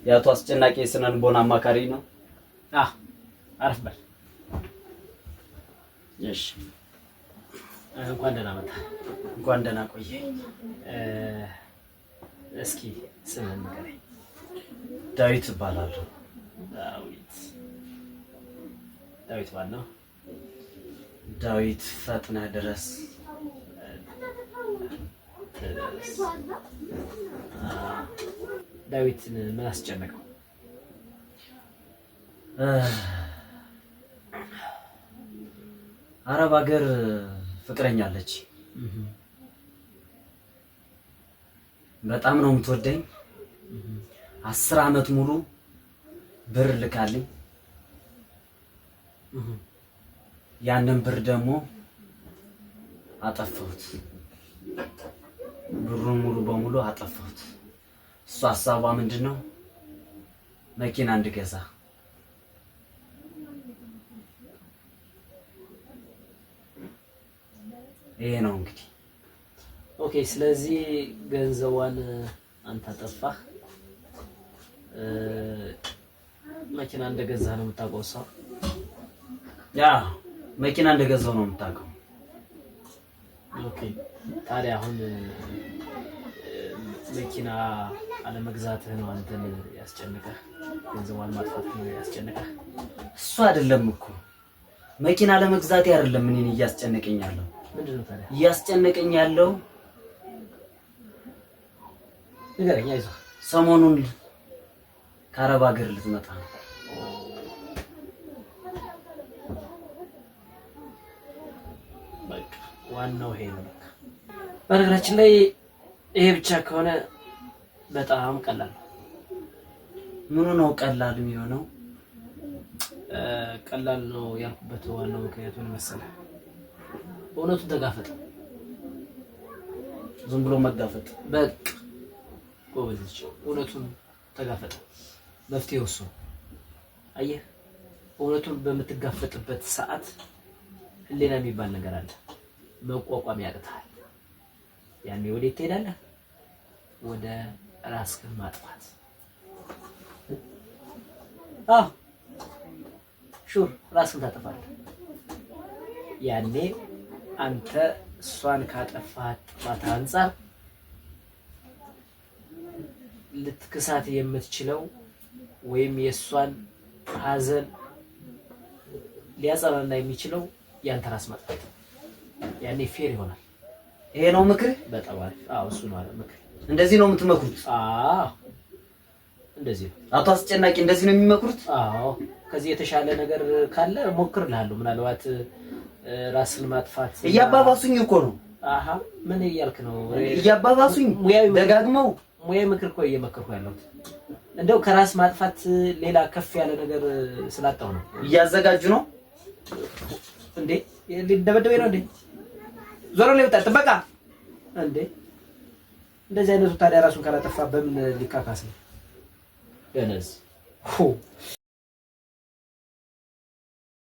የአቶ አስጨናቂ የስነ ልቦና አማካሪ ነው። አረፍ በል። እሺ እንኳን ደህና መጣ። እንኳን ደህና ቆየ። እስኪ ስምህን ንገረኝ። ዳዊት እባላለሁ። ዳዊት ማን ነው? ዳዊት ፈጥነህ ድረስ። ዳዊት ምን አስጨነቀው? አረብ ሀገር ፍቅረኛ አለች። በጣም ነው የምትወደኝ። 10 አመት ሙሉ ብር ልካልኝ፣ ያንን ብር ደግሞ አጠፋሁት። ብሩን ሙሉ በሙሉ አጠፋሁት። እሷ ሀሳቧ ምንድነው? መኪና እንድገዛ። ይሄ ነው እንግዲህ። ኦኬ፣ ስለዚህ ገንዘቧን አንተ አጠፋህ። መኪና እንደገዛ ነው የምታውቀው እሷ? ያ መኪና እንደገዛው ነው የምታውቀው። ኦኬ፣ ታዲያ አሁን መኪና አለመግዛትህ ነው አንተን ያስጨነቀህ? ገንዘቧን ማጥፋትህ ነው ያስጨነቀህ? እሱ አይደለም እኮ መኪና ለመግዛት አይደለም እኔን እያስጨነቀኝ ያለው። ምንድነው ታዲያ እያስጨነቀኝ ያለው? ንገረኝ፣ አይዞህ። ሰሞኑን ከአረብ ሀገር ልትመጣ ነው። በቃ ዋናው ይሄ ነው። በነገራችን ላይ ይሄ ብቻ ከሆነ በጣም ቀላል ነው። ምኑ ነው ቀላል የሚሆነው? ቀላል ነው ያልኩበት ዋናው ምክንያቱ ምን መሰለህ? እውነቱን ተጋፈጥ። ዝም ብሎ መጋፈጥ በቃ ጎበዝ፣ እውነቱን ተጋፈጥ። መፍትሄው እሱ ነው። አየህ፣ እውነቱን በምትጋፈጥበት ሰዓት ህሊና የሚባል ነገር አለ። መቋቋም ያቅታል። ያኔ ወዴት ትሄዳለህ? ወደ ራስህን ማጥፋት። ሹር ራስህን ታጠፋለህ። ያኔ አንተ እሷን ካጠፋት ጥፋት አንፃር ልትክሳት የምትችለው ወይም የእሷን ሀዘን ሊያጸናና የሚችለው ያንተ ራስ ማጥፋት። ያኔ ፌር ይሆናል። ይሄ ነው ምክር? በጣም አሪፍ። እሱ ነው ምክር። እንደዚህ ነው የምትመክሩት? እንደዚህ ነው። አቶ አስጨናቂ እንደዚህ ነው የሚመክሩት? ከዚህ የተሻለ ነገር ካለ ሞክርልሃለሁ። ምናልባት ራስን ማጥፋት እያባባሱኝ እኮ ነው። ምን እያልክ ነው? እያባባሱኝ ደጋግመው ሙያዊ ምክር እኮ እየመከርኩ ያለሁት። እንደው ከራስ ማጥፋት ሌላ ከፍ ያለ ነገር ስላጣው ነው። እያዘጋጁ ነው እንዴ? ሊደበደበኝ ነው እንዴ? ዞሮ ላይ ወጣ ጥበቃ እንዴ? እንደዚህ አይነቱ ታዲያ ራሱን ካላጠፋ በምን ሊካካስ ነው? ደነዝ